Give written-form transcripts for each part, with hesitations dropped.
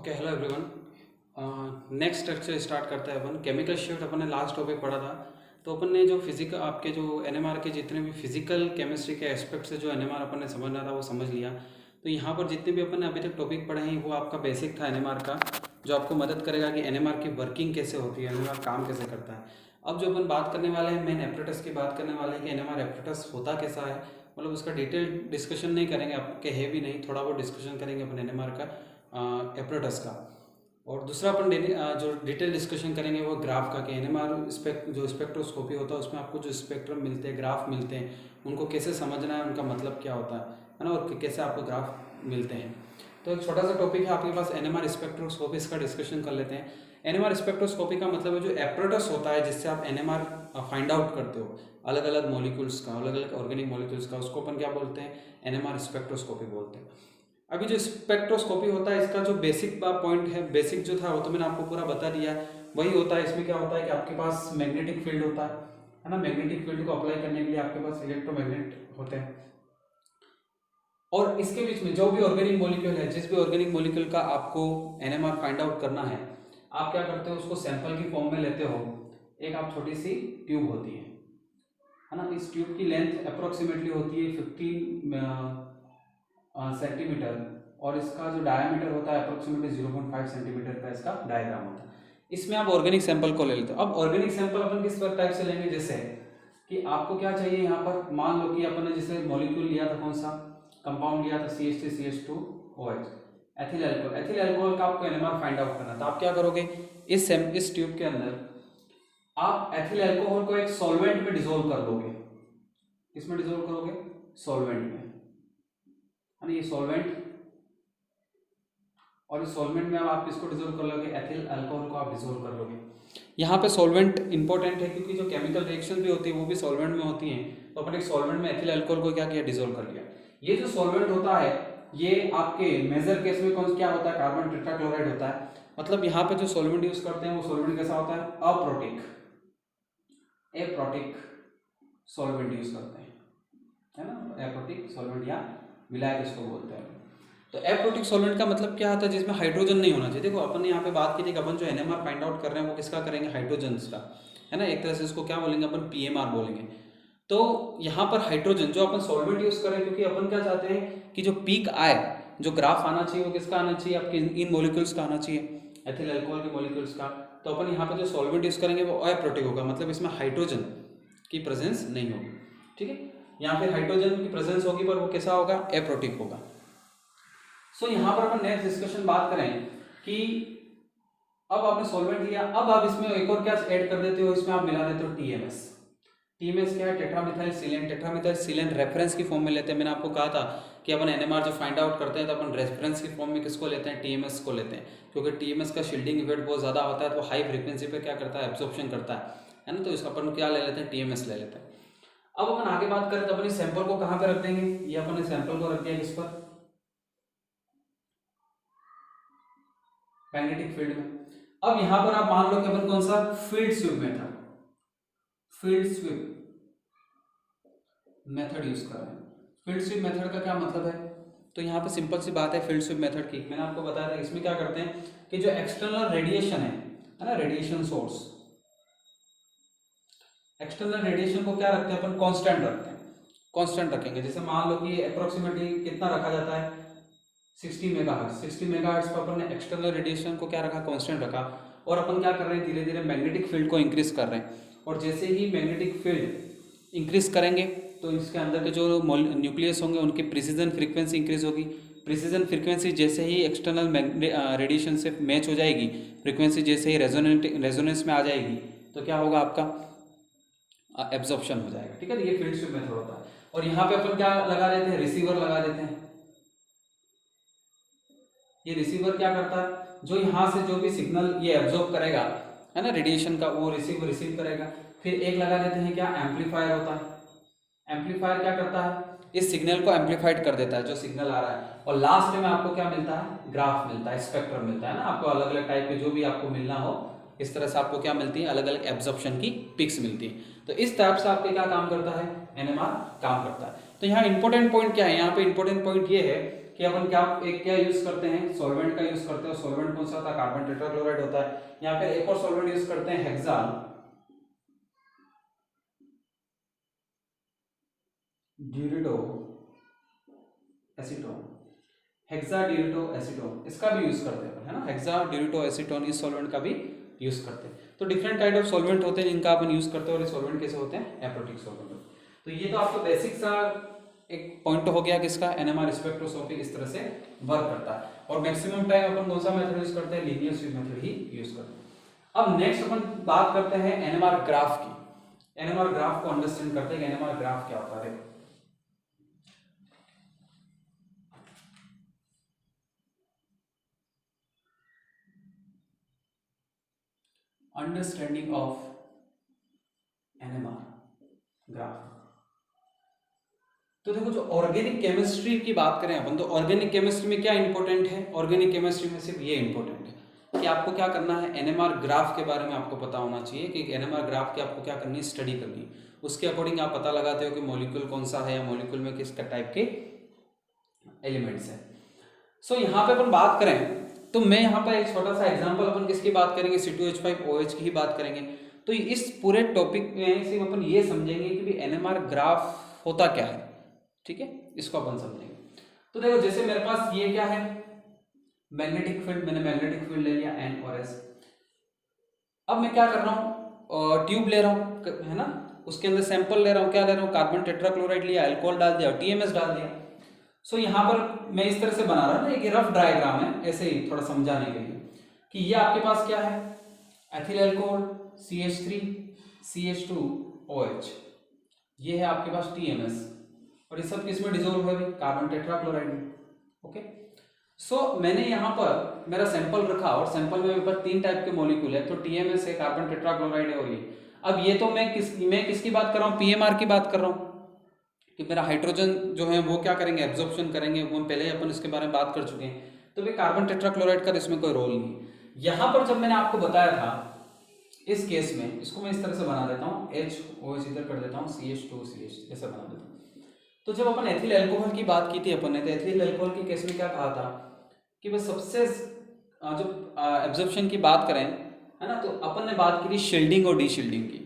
Okay hello everyone. Next lecture start करते हैं अपन chemical shift. अपन ने लास्ट टॉपिक पढ़ा था, तो अपन ने जो फिजिकल आपके जो एनएमआर के जितने भी फिजिकल केमिस्ट्री के एस्पेक्ट से जो एनएमआर अपन ने समझना था वो समझ लिया। तो यहाँ पर जितने भी अपन ने अभी तक टॉपिक पढ़े हैं वो आपका बेसिक था एनएमआर का, जो आपको मदद करेगा कि एनएमआर की वर्किंग कैसे होती है, एनएमआर काम कैसे करता है। अब जो अपन बात करने वाले हैं मेन एपरेटस की बात करने वाले हैं कि एनएमआर एपरेटस होता कैसा है, मतलब उसका डिटेल डिस्कशन नहीं करेंगे, आपके है भी नहीं, थोड़ा बहुत डिस्कशन करेंगे अपन एनएमआर का एपरेटस का। और दूसरा अपन जो डिटेल डिस्कशन करेंगे वो ग्राफ का, कि एनएमआर जो स्पेक्ट्रोस्कोपी होता है उसमें आपको जो स्पेक्ट्रम मिलते हैं, ग्राफ मिलते हैं, उनको कैसे समझना है, उनका मतलब क्या होता है ना, और कैसे आपको ग्राफ मिलते हैं। तो एक छोटा सा टॉपिक है आपके पास एनएमआर स्पेक्ट्रोस्कोपी, इसका डिस्कशन कर लेते हैं। एनएमआर स्पेक्ट्रोस्कोपी का मतलब है जो एपरेटस होता है जिससे आप एनएमआर फाइंड आउट करते हो, अलग अलग मॉलिक्यूल्स का, अलग अलग ऑर्गेनिक मॉलिक्यूल्स का, उसको अपन क्या बोलते हैं, एनएमआर स्पेक्ट्रोस्कोपी बोलते हैं। अभी जो स्पेक्ट्रोस्कोपी होता है इसका जो बेसिक पॉइंट है, बेसिक जो था वो तो मैंने आपको पूरा बता दिया। वही होता है, इसमें क्या होता है कि आपके पास मैग्नेटिक फील्ड होता है ना, मैग्नेटिक फील्ड को अप्लाई करने के लिए आपके पास इलेक्ट्रोमैग्नेट होते हैं, और इसके बीच में जो भी ऑर्गेनिक मॉलिक्यूल है, जिस भी ऑर्गेनिक मॉलिक्यूल का आपको एनएमआर फाइंड आउट करना है, आप क्या करते हो, उसको सैंपल की फॉर्म में लेते हो। एक आप छोटी सी ट्यूब होती है ना, इस ट्यूब की लेंथ अप्रोक्सीमेटली होती है 15 सेंटीमीटर, और इसका जो डायमीटर होता है अप्रोक्सीमेटली 0.5 सेंटीमीटर का इसका डायग्राम होता है। इसमें आप ऑर्गेनिक सैंपल को ले लेते हो। अब ऑर्गेनिक सैंपल अपन किस टाइप से लेंगे, जैसे कि आपको क्या चाहिए, यहाँ पर मान लो कि अपन ने जैसे मॉलिक्यूल लिया था, कौन सा कंपाउंड लिया था, CH3CH2OH, ethyl alcohol. Ethyl alcohol का आपको एनएमआर फाइंड आउट करना था। आप क्या करोगे, इस ट्यूब के अंदर आप एथिल अल्कोहल को एक सॉल्वेंट में डिसोल्व कर लोगे। किसमें डिसोल्व करोगे, सॉल्वेंट में, है ना, ये सॉल्वेंट, और इस सॉल्वेंट में अब आप किसको डिसोल्व कर लोगे, एथिल अल्कोहल को आप डिसोल्व कर लोगे। यहाँ पे सॉल्वेंट इंपॉर्टेंट है क्योंकि जो केमिकल रिएक्शन भी होती है वो भी सॉल्वेंट में होती हैं। तो अपन एक सॉल्वेंट में एथिल अल्कोहल को क्या किया, डिसोल्व कर लिया। ये जो सॉल्वेंट होता है ये आपके मेजर केस में कौन क्या होता है, कार्बन टेट्राक्लोराइड होता है। मतलब यहाँ पे जो सॉल्वेंट यूज करते हैं वो सॉल्वेंट कैसा होता है, एप्रोटिक सॉल्वेंट यूज करते हैं, है ना, एप्रोटिक सॉल्वेंट या विलायक इसको बोलते हैं। तो एप्रोटिक सॉल्वेंट का मतलब क्या आता है, जिसमें हाइड्रोजन नहीं होना चाहिए। देखो अपन ने यहाँ पे बात की थी कि अपन जो एनएमआर फाइंड आउट कर रहे हैं वो किसका करेंगे, हाइड्रोजन्स का, है ना, एक तरह से इसको क्या बोलेंगे अपन, पीएमआर बोलेंगे। तो यहाँ पर हाइड्रोजन जो अपन सॉल्वेंट यूज करें, क्योंकि अपन क्या चाहते हैं कि जो पीक आए, जो ग्राफ आना चाहिए वो किसका आना चाहिए, आपके इन मॉलिक्यूल्स का आना चाहिए, एथिल अल्कोहल के मॉलिक्यूल्स का। तो अपन यहाँ पे जो सॉल्वेंट यूज करेंगे वो एप्रोटिक होगा, मतलब इसमें हाइड्रोजन की प्रेजेंस नहीं होगी, ठीक है, या फिर हाइड्रोजन की प्रेजेंस होगी पर वो कैसा होगा, एप्रोटिक होगा। सो यहाँ पर अपन नेक्स्ट डिस्कशन बात करें कि अब आपने सॉल्वेंट लिया, अब आप इसमें एक और क्या ऐड कर देते हो, इसमें आप मिला देते हो टीएमएस। टीएमएस क्या है, टेट्रामिथाइल सिलेन। टेट्रामिथाइल सिलेन रेफरेंस की फॉर्म में लेते हैं। मैंने आपको कहा था कि अपन एनएमआर जो फाइंड आउट करते हैं तो अपन रेफरेंस की फॉर्म में किसको लेते हैं, टीएमएस को लेते हैं, क्योंकि टीएमएस का शील्डिंग इफेक्ट बहुत ज्यादा होता है, तो हाई फ्रीक्वेंसी पे क्या करता है, एब्जॉर्प्शन करता है ना, तो इसका अपन क्या ले लेते हैं, टीएमएस ले लेते हैं। अब अपन आगे बात करें तो अपन इस सैंपल को कहाँ पे रख देंगे, ये अपन इस सैंपल को रख दिया किस पर, मैग्नेटिक फील्ड में। अब यहां पर आप मान लो कि अपन कौन सा, field sweep method, field sweep method use कर रहे हैं। फील्ड स्वीप मेथड का क्या मतलब है, तो यहाँ पे सिंपल सी बात है फील्ड स्वीप मेथड की। मैंने आपको बताया था इसमें क्या करते हैं कि जो एक्सटर्नल रेडिएशन है ना, रेडिएशन सोर्स, एक्सटर्नल रेडिएशन को क्या रखते हैं अपन, कांस्टेंट रखते हैं, कांस्टेंट रखेंगे। जैसे मान लो कि अप्रोक्सीमेटली कितना रखा जाता है, 60 मेगाहर्ट्ज। 60 मेगाहर्ट्ज पर अपन ने एक्सटर्नल रेडिएशन को क्या रखा, कांस्टेंट रखा, और अपन क्या कर रहे हैं, धीरे धीरे मैग्नेटिक फील्ड को इंक्रीज कर रहे हैं। और जैसे ही मैग्नेटिक फील्ड इंक्रीज करेंगे तो इसके अंदर के जो न्यूक्लियस होंगे उनकी प्रिसीजन फ्रीक्वेंसी इंक्रीज होगी। प्रिसीजन फ्रीक्वेंसी जैसे ही एक्सटर्नल रेडिएशन से मैच हो जाएगी, फ्रीक्वेंसी जैसे ही रेजोनेंस में आ जाएगी, तो क्या होगा, आपका एब्जॉर्प्शन हो जाएगा, ठीक है। ये फील्ड स्वीप मेथड होता है। और यहाँ पे अपन क्या लगा देते हैं, रिसीवर लगा देते हैं। ये रिसीवर क्या करता है, जो यहाँ से जो भी सिग्नल ये एब्जॉर्ब करेगा, है ना, रेडिएशन का, वो रिसीव करेगा। फिर एक लगा देते हैं क्या, एम्पलीफायर होता है। एम्पलीफायर क्या करता है, इस सिग्नल को एम्पलीफाइड कर देता है जो सिग्नल आ रहा है, और लास्ट में आपको क्या मिलता है, ग्राफ मिलता है, स्पेक्ट्रम मिलता है ना, आपको अलग अलग टाइप के जो भी आपको मिलना हो, इस तरह से आपको क्या मिलती है, अलग अलग एब्जॉर्प्शन की पिक्स मिलती है। तो इस टाइप से आपके क्या काम करता है, एनएमआर काम करता है। तो यहाँ इंपॉर्टेंट पॉइंट क्या है, यहाँ पे इंपॉर्टेंट पॉइंट ये है कि अपन क्या यूज करते हैं, सॉल्वेंट का यूज करते हैं। सॉल्वेंट कौन सा होता है, कार्बन टेट्राक्लोराइड होता है। या फिर एक और सॉल्वेंट यूज करते हैं, हेक्सा ड्यूरिडो एसीटोन, हेक्सा ड्यूरिडो एसीटोन, इसका भी यूज करते हैं, है ना। हेक्सा ड्यूरिडो एसीटोन इस सॉल्वेंट का भी यूज करते हैं। तो डिफरेंट काइंड ऑफ सॉल्वेंट होते हैं जिनका अपन यूज करते हैं, और ये सॉल्वेंट कैसे होते हैं, एप्रोटिक सॉल्वेंट। तो ये तो आपको बेसिक सा एक पॉइंट हो गया किसका, एनएमआर स्पेक्ट्रोस्कोपी इस तरह से वर्क करता है। और मैक्सिमम टाइम अपन कौन सा मेथड यूज करते हैं, लीनियर स्वीप मेथड ही यूज करते हैं। अब नेक्स्ट अपन बात करते हैं एनएमआर ग्राफ की। एनएमआर ग्राफ को अंडरस्टैंड करते हैं कि एनएमआर ग्राफ क्या होता है। Understanding of NMR graph. तो देखो, जो ऑर्गेनिक केमिस्ट्री की बात करें अपन, तो ऑर्गेनिक केमिस्ट्री में क्या इंपॉर्टेंट है, ऑर्गेनिक केमिस्ट्री में सिर्फ ये इंपॉर्टेंट है कि आपको क्या करना है, एनएमआर ग्राफ के बारे में आपको पता होना चाहिए कि एनएमआर ग्राफ की आपको क्या करनी है, स्टडी करनी है। उसके अकॉर्डिंग आप पता लगाते हो कि मॉलिक्यूल कौन सा है, या मॉलिक्यूल में किस टाइप के एलिमेंट्स हैं। सो यहाँ पे अपन बात करें तो मैं यहाँ पर एक छोटा सा एग्जांपल अपन किसकी बात करेंगे, C2H5OH की ही बात करेंगे। तो इस पूरे टॉपिक में सिर्फ अपन ये समझेंगे कि भी एनएमआर ग्राफ होता क्या है, ठीक है, इसको अपन समझेंगे। तो देखो, जैसे मेरे पास ये क्या है, मैग्नेटिक फील्ड, मैंने मैग्नेटिक फील्ड ले लिया N और S। अब मैं क्या कर रहा हूँ, ट्यूब ले रहा हूँ, है ना, उसके अंदर सैंपल ले रहा हूँ, क्या ले रहा हूँ, कार्बन टेट्राक्लोराइड लिया, अल्कोहल डाल दिया, TMS डाल दिया। सो यहाँ पर मैं इस तरह से बना रहा हूँ ना, एक रफ डायग्राम है, ऐसे ही थोड़ा समझाने के लिए कि ये आपके पास क्या है, एथिल अल्कोहल CH3 CH2OH, ये है आपके पास TMS, और ये सब किसमें डिसॉल्व है, कार्बन टेट्राक्लोराइड में। ओके, सो मैंने यहाँ पर मेरा सैंपल रखा, और सैंपल में मेरे पास 3 टाइप के मॉलिक्यूल है, तो TMS है, कार्बन टेट्राक्लोराइड है, और ये। अब ये तो मैं किसकी बात कर रहा हूँ, PMR की बात कर रहा हूँ कि मेरा हाइड्रोजन जो है वो क्या करेंगे, एब्जॉर्प्शन करेंगे। वो हम पहले ही अपन इसके बारे में बात कर चुके हैं। तो भाई कार्बन टेट्राक्लोराइड का इसमें कोई रोल नहीं। यहाँ पर जब मैंने आपको बताया था, इस केस में इसको मैं इस तरह से बना देता हूँ, HOH इधर कर देता हूँ, CH2CH ऐसा बना देता हूँ। तो जब अपन एथिल अल्कोहल की बात की थी अपन ने, तो एथिल अल्कोहल की केस में क्या कहा था कि भाई सबसे जब एब्जॉर्प्शन की बात करें, है ना, तो अपन ने बात की थी शील्डिंग और डीशील्डिंग की,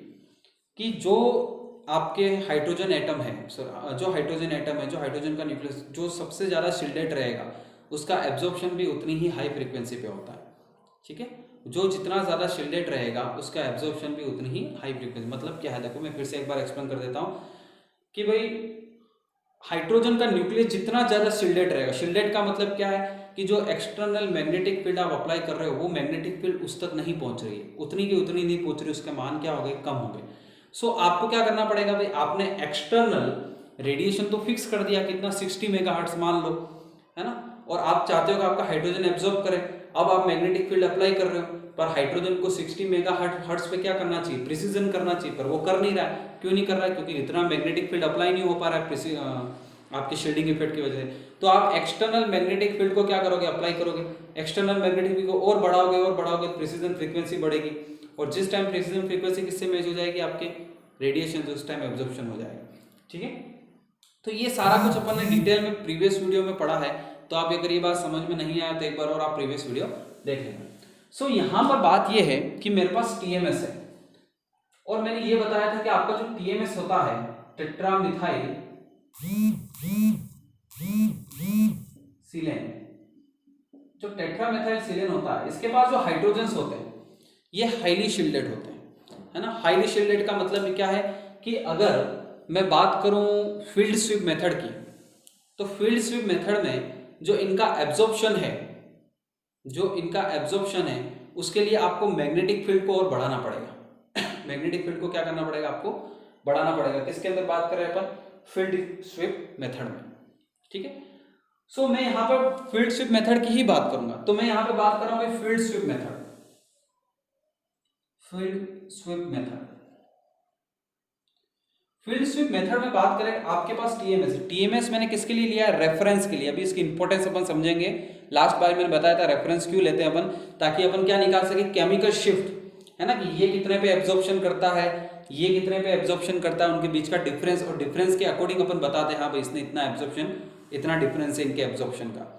कि जो आपके हाइड्रोजन एटम है, जो हाइड्रोजन एटम है, जो हाइड्रोजन का न्यूक्लियस जो सबसे ज़्यादा शिल्डेड रहेगा, उसका एब्जॉर्प्शन भी उतनी ही हाई फ्रीक्वेंसी पे होता है, ठीक है। जो जितना ज़्यादा शिल्डेड रहेगा उसका एब्जॉर्प्शन भी उतनी ही हाई फ्रीक्वेंसी। मतलब क्या है, देखो मैं फिर से एक बार एक्सप्लेन कर देता हूँ कि भाई हाइड्रोजन का न्यूक्लियस जितना ज़्यादा शिल्डेड रहेगा, शिल्डेड का मतलब क्या है कि जो एक्सटर्नल मैग्नेटिक फील्ड आप अप्लाई कर रहे हो, वो मैग्नेटिक फील्ड उस तक नहीं पहुँच रही है, उतनी की उतनी नहीं पहुँच रही, उसके मान क्या हो गए, कम हो गए। सो आपको क्या करना पड़ेगा भाई, आपने एक्सटर्नल रेडिएशन तो फिक्स कर दिया, कितना 60 मेगाहर्ट्ज मान लो, है ना, और आप चाहते हो कि आपका हाइड्रोजन एब्जॉर्ब करे। अब आप मैग्नेटिक फील्ड अप्लाई कर रहे हो, पर हाइड्रोजन को 60 मेगाहर्ट्ज पे क्या करना चाहिए, प्रिसीजन करना चाहिए, पर वो कर नहीं रहा है। क्यों नहीं कर रहा है, क्योंकि इतना मैग्नेटिक फील्ड अप्लाई नहीं हो पा रहा है आपके शील्डिंग इफेक्ट की वजह से। तो आप एक्सटर्नल मैग्नेटिक फील्ड को क्या करोगे, अप्लाई करोगे, एक्सटर्नल मैग्नेटिक फील्ड को और बढ़ाओगे, प्रिसीजन फ्रीक्वेंसी बढ़ेगी, और जिस टाइम प्रिसीजन फ्रीक्वेंसी किससे मैच हो जाएगी, आपके रेडिएशन, जो उस टाइम एब्जॉर्प्शन हो जाएगा, ठीक है। तो ये सारा कुछ अपन ने डिटेल में प्रीवियस वीडियो में पढ़ा है। तो आप अगर ये बात समझ में नहीं आया तो एक बार और आप प्रीवियस वीडियो देख लेना। सो यहाँ पर बात ये है कि मेरे पास TMS है, और मैंने ये बताया था कि आपका जो TMS होता है, टेट्रामिथाइल सिलेन, जो टेट्रामिथाइल सिलेन होता है, इसके पास जो हाइड्रोजन्स होते हैं ये हाईली शिल्डेड होते हैं, है ना। हाईली शिल्डेड का मतलब क्या है कि अगर मैं बात करूं फील्ड स्वीप मेथड की, तो फील्ड स्वीप मेथड में जो इनका एब्जॉर्प्शन है, उसके लिए आपको मैग्नेटिक फील्ड को और बढ़ाना पड़ेगा। मैग्नेटिक फील्ड को क्या करना पड़ेगा, आपको बढ़ाना पड़ेगा। किसके अंदर बात कर रहे हैं अपन, फील्ड स्वीप मेथड में, ठीक है। सो मैं यहाँ पर फील्ड स्वीप मेथड की ही बात करूंगा। तो मैं यहाँ पे बात कर रहा हूँ field sweep method. Field sweep method में बात करें, आपके पास TMS है। TMS मैंने किसके लिए लिया है, रेफरेंस के लिए। अभी इसकी इंपॉर्टेंस अपन समझेंगे। लास्ट बार मैंने बताया था रेफरेंस क्यों लेते हैं अपन, ताकि अपन क्या निकाल सके, केमिकल शिफ्ट, है ना, कि ये कितने पे एब्जॉर्प्शन करता है, ये कितने पे एब्जॉर्प्शन करता है, उनके बीच का डिफरेंस, और डिफरेंस के अकॉर्डिंग अपन बताते हैं हाँ भाई इसने इतना एब्जॉर्प्शन इतना डिफरेंस है इनके एब्जॉर्प्शन का।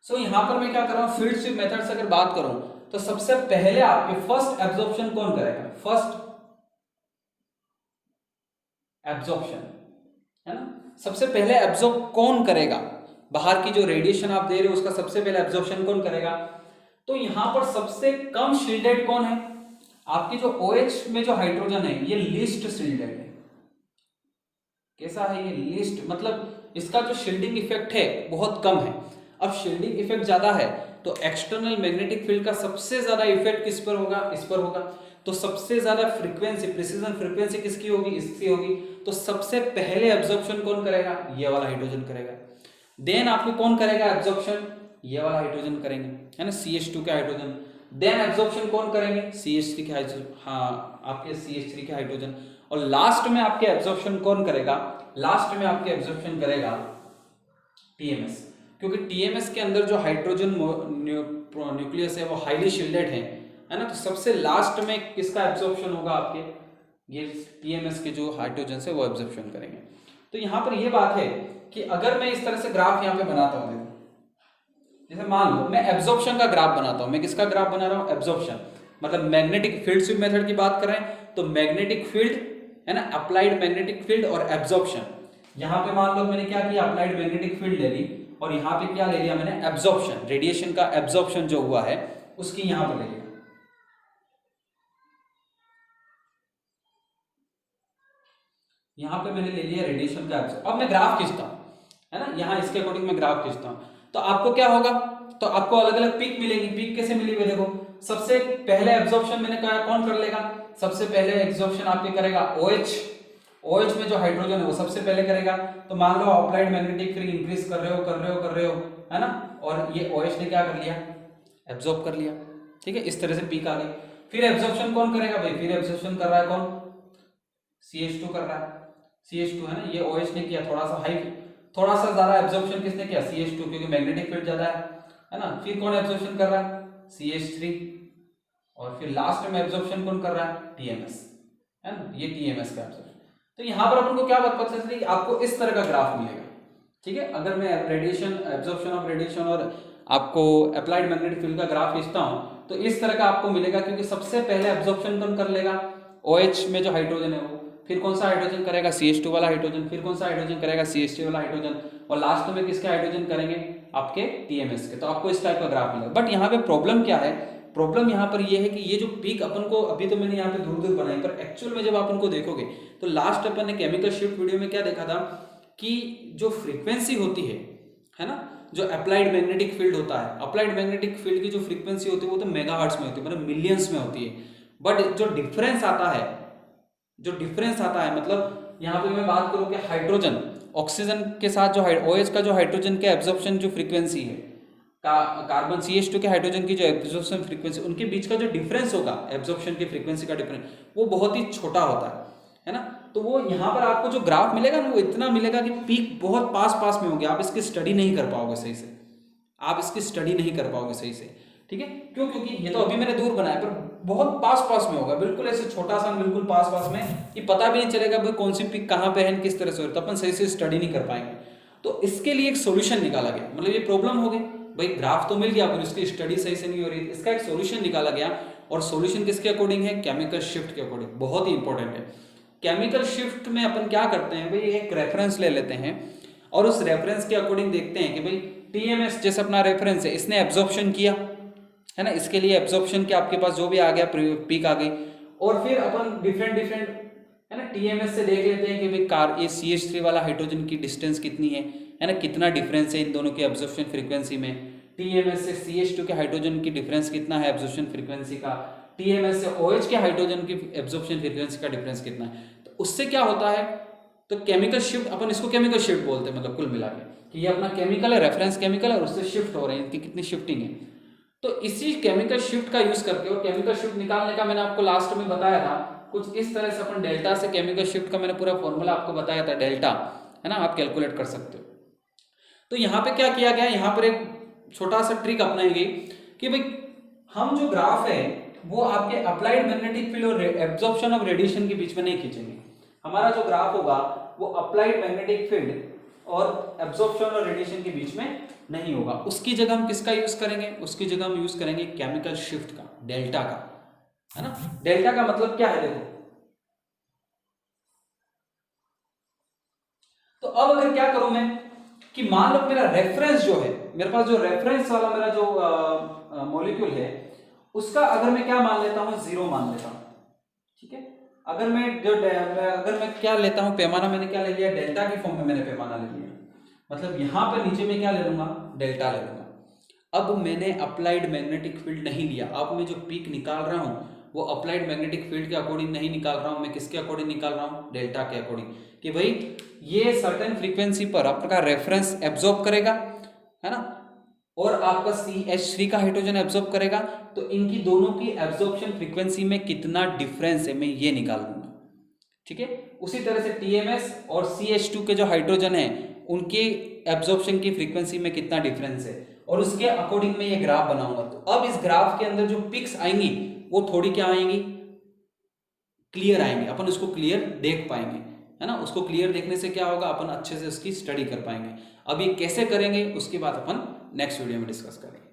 सो यहाँ पर मैं क्या कर रहा हूँ, फील्ड स्वीप मेथड से अगर बात करूं तो सबसे पहले आपके फर्स्ट एब्जॉर्प्शन कौन करेगा, फर्स्ट एब्जॉर्प्शन है ना, सबसे पहले एब्जॉर्ब कौन करेगा, बाहर की जो रेडिएशन आप दे रहे हो उसका सबसे पहले एब्जॉर्प्शन कौन करेगा। तो यहां पर सबसे कम शील्डेड कौन है, आपकी जो OH में जो हाइड्रोजन है ये लीस्ट शील्डेड है। कैसा है ये लीस्ट, मतलब इसका जो शील्डिंग इफेक्ट है बहुत कम है। अब शील्डिंग इफेक्ट ज्यादा है तो एक्सटर्नल मैग्नेटिक फील्ड का सबसे ज्यादा इफेक्ट किस पर होगा, इस पर होगा। तो सबसे ज्यादा फ्रीक्वेंसी, प्रिसीजन फ्रीक्वेंसी किसकी होगी, इसकी होगी। तो सबसे पहले एब्जॉर्प्शन कौन करेगा, ये वाला हाइड्रोजन करेगा। देन आपको कौन करेगा एब्जॉर्प्शन, ये वाला हाइड्रोजन करेंगे, है ना, CH2 के हाइड्रोजन। देन एब्जॉर्प्शन कौन करेंगे, CH3 के हाइड्रोजन, हाँ आपके CH3 के हाइड्रोजन। और लास्ट में आपके एब्जॉर्प्शन कौन करेगा, लास्ट में आपके एब्जॉर्प्शन करेगा TMS, क्योंकि TMS के अंदर जो हाइड्रोजन न्यूक्लियस है वो हाईली शील्डेड है ना। तो सबसे लास्ट में किसका एब्जॉर्प्शन होगा, आपके ये TMS के जो हाइड्रोजन है वो एब्जॉर्प्शन करेंगे। तो यहाँ पर ये बात है कि अगर मैं इस तरह से ग्राफ यहाँ पे बनाता हूँ, देखो जैसे मान लो मैं एब्जॉर्प्शन का ग्राफ बनाता हूँ, मैं किसका ग्राफ बना रहा हूँ, एब्जॉर्प्शन, मतलब मैग्नेटिक फील्ड स्वीप मेथड की बात कर रहे हैं तो मैग्नेटिक फील्ड है ना, अप्लाइड मैग्नेटिक फील्ड और एब्जॉर्प्शन। यहाँ पे मान लो मैंने क्या किया, अप्लाइड मैग्नेटिक फील्ड ले ली और यहाँ पे क्या ले लिया मैंने, एब्जॉर्प्शन, रेडिएशन का एब्जॉर्प्शन जो हुआ है उसकी यहाँ पर ले लिया। यहाँ पे मैंने ले लिया रेडिएशन का एब्जॉर्प्शन। अब मैं ग्राफ खींचता हूँ, है ना, यहाँ इसके अकॉर्डिंग मैं ग्राफ खींचता हूँ तो आपको क्या होगा, तो आपको अलग अलग पीक मिलेगी। पीक कैसे मिली हुई, देखो सबसे पहले एब्जॉर्प्शन मैंने कहा कौन कर लेगा, सबसे पहले एब्जॉर्प्शन आपके करेगा OH में जो हाइड्रोजन है वो सबसे पहले करेगा। तो मान लो अप्लाइड मैग्नेटिक फील्ड इंक्रीज कर रहे हो है ना, और ये OH ने क्या कर लिया, एब्जॉर्ब कर लिया, ठीक है, इस तरह से पीक आ गई। फिर एब्जॉर्प्शन कौन करेगा भाई, फिर एब्जॉर्प्शन कर रहा है कौन, CH2 कर रहा है, CH2 है ना, ये OH ने किया, थोड़ा सा ज्यादा एब्जॉर्प्शन किसने किया, CH2, क्योंकि मैग्नेटिक फील्ड ज्यादा है ना। फिर कौन एब्जॉर्प्शन कर रहा है, CH3, और फिर लास्ट में एब्जॉर्प्शन कौन कर रहा है, TMS, है ना, ये TMS का एब्जॉर्प्शन। तो यहाँ पर अपन को क्या बात पता चली, आपको इस तरह का ग्राफ मिलेगा, ठीक है। अगर मैं रेडिएशन, एब्जॉर्प्शन ऑफ रेडिएशन और आपको अप्लाइड मैग्नेटिक फील्ड का ग्राफ खींचता हूँ तो इस तरह का आपको मिलेगा, क्योंकि सबसे पहले एब्जॉर्प्शन कौन कर लेगा, OH में जो हाइड्रोजन है वो, फिर कौन सा हाइड्रोजन करेगा, CH2 वाला हाइड्रोजन, फिर कौन सा हाइड्रोजन करेगा, CH3 वाला हाइड्रोजन, और लास्ट में किसके हाइड्रोजन करेंगे, आपके TMS के। तो आपको इस टाइप का ग्राफ मिलेगा। बट यहाँ पे प्रॉब्लम क्या है, प्रॉब्लम यहाँ पर ये है कि ये जो पीक अपन को, अभी तो मैंने यहाँ पे दूर दूर बनाई, पर एक्चुअल में जब आप उनको देखोगे तो लास्ट अपन ने केमिकल शिफ्ट वीडियो में क्या देखा था कि जो फ्रीक्वेंसी होती है ना, जो अप्लाइड मैग्नेटिक फील्ड होता है, अप्लाइड मैग्नेटिक फील्ड की जो फ्रीक्वेंसी होती है वो तो मेगाहर्ट्ज में होती है, मतलब मिलियंस में होती है। बट जो डिफरेंस आता है, मतलब यहाँ पे मैं बात करूँ कि हाइड्रोजन ऑक्सीजन के साथ जो OH का जो हाइड्रोजन के एब्जॉर्प्शन जो फ्रीक्वेंसी है, कार्बन CH2 के हाइड्रोजन की जो एब्जॉर्प्शन फ्रीक्वेंसी, उनके बीच का जो डिफरेंस होगा, एब्जॉर्प्शन की फ्रीक्वेंसी का डिफरेंस, वो बहुत ही छोटा होता है ना। तो वो यहाँ पर आपको जो ग्राफ मिलेगा ना वो इतना मिलेगा कि पीक बहुत पास में होगी, आप इसकी स्टडी नहीं कर पाओगे सही से, ठीक है। क्यों, क्योंकि ये तो अभी मैंने दूर बनाया, पर बहुत पास में होगा, बिल्कुल ऐसे छोटा सा, बिल्कुल पास में, कि पता भी नहीं चलेगा भाई कौन सी पीक कहाँ पे है, किस तरह से हो, तो अपन सही से स्टडी नहीं कर पाएंगे। तो इसके लिए एक सोल्यूशन निकाला गया, मतलब ये प्रॉब्लम हो गई भाई, ग्राफ तो मिल गया पर उसकी स्टडी सही से नहीं हो रही, इसका एक सोल्यूशन निकाला गया। और सोल्यूशन किसके अकॉर्डिंग है, केमिकल शिफ्ट के अकॉर्डिंग, बहुत ही इंपॉर्टेंट है। केमिकल शिफ्ट में अपन क्या करते हैं भाई, एक रेफरेंस ले लेते हैं और उस रेफरेंस के अकॉर्डिंग देखते हैं कि भाई TMS जैसे अपना रेफरेंस है, इसने एब्जॉर्प्शन किया है ना, इसके लिए एब्जॉर्प्शन के आपके पास जो भी आ गया पीक आ गई, और फिर अपन डिफरेंट है ना TMS से देख लेते हैं कि भाई ये CH3 वाला हाइड्रोजन की डिस्टेंस कितनी है ना, कितना डिफरेंस है इन दोनों की एब्जॉर्प्शन फ्रीक्वेंसी में। TMS से CH2 के हाइड्रोजन की डिफरेंस कितना है एब्जॉर्प्शन फ्रीक्वेंसी का, TMS से OH के हाइड्रोजन की एब्जॉर्प्शन फ्रीक्वेंसी का डिफरेंस कितना है। तो उससे क्या होता है, तो केमिकल शिफ्ट, अपन इसको केमिकल शिफ्ट बोलते हैं, मतलब कुल मिला के कि ये अपना केमिकल है, रेफरेंस केमिकल है, और उससे शिफ्ट हो रहे हैं, इनकी कितनी शिफ्टिंग है। तो इसी केमिकल शिफ्ट का यूज करके, और केमिकल शिफ्ट निकालने का मैंने आपको लास्ट में बताया था, कुछ इस तरह से अपन डेल्टा से केमिकल शिफ्ट का मैंने पूरा फॉर्मूला आपको बताया था, डेल्टा है ना, आप कैलकुलेट कर सकते हो। तो यहाँ पे क्या किया गया, यहाँ पर एक छोटा सा ट्रिक अपनाई गई कि भाई हम जो ग्राफ है वो आपके अप्लाइड मैग्नेटिक फील्ड और एब्जॉर्प्शन ऑफ रेडिएशन के बीच में नहीं खींचेंगे। हमारा जो ग्राफ होगा वो अप्लाइड मैग्नेटिक फील्ड और एब्जॉर्प्शन और रेडिएशन के बीच में नहीं होगा। उसकी जगह हम किसका यूज करेंगे? उसकी जगह हम यूज करेंगे केमिकल शिफ्ट का, डेल्टा का, है ना। डेल्टा का मतलब क्या है देखो, तो अब अगर क्या करूं मैं कि मान लो मेरा रेफरेंस जो है, मेरे पास जो रेफरेंस वाला मेरा जो मॉलिक्यूल है उसका अगर मैं क्या मान लेता हूं, 0 मान लेता हूं, ठीक है। अगर मैं क्या लेता हूं पैमाना, मैंने क्या ले लिया, डेल्टा की फॉर्म में मैंने पैमाना ले लिया, मतलब यहां पर नीचे में क्या ले लूंगा, डेल्टा ले लूंगा। अब मैंने अप्लाइड मैग्नेटिक फील्ड नहीं लिया, अब मैं जो पीक निकाल रहा हूं वो अप्लाइड मैग्नेटिक फील्ड के अकॉर्डिंग नहीं निकाल रहा हूं, मैं किसके अकॉर्डिंग निकाल रहा हूं, डेल्टा के अकॉर्डिंग, कि भाई ये सर्टेन फ्रीक्वेंसी पर आपका रेफरेंस एब्जॉर्ब करेगा, है ना, और आपका CH3 का हाइड्रोजन एब्जॉर्ब करेगा, तो इनकी दोनों की एब्जॉर्प्शन फ्रीक्वेंसी में कितना डिफरेंस है मैं ये निकाल दूंगा, ठीक है। उसी तरह से TMS और CH2 के जो हाइड्रोजन है उनके एब्जॉर्प्शन की फ्रीक्वेंसी में कितना डिफरेंस है, और उसके अकॉर्डिंग मैं ये ग्राफ बनाऊंगा। तो अब इस ग्राफ के अंदर जो पिक्स आएंगी वो थोड़ी क्या आएंगी, क्लियर आएंगे, अपन उसको क्लियर देख पाएंगे, है ना। उसको क्लियर देखने से क्या होगा, अपन अच्छे से उसकी स्टडी कर पाएंगे। अब ये कैसे करेंगे उसकी बात अपन नेक्स्ट वीडियो में डिस्कस करेंगे।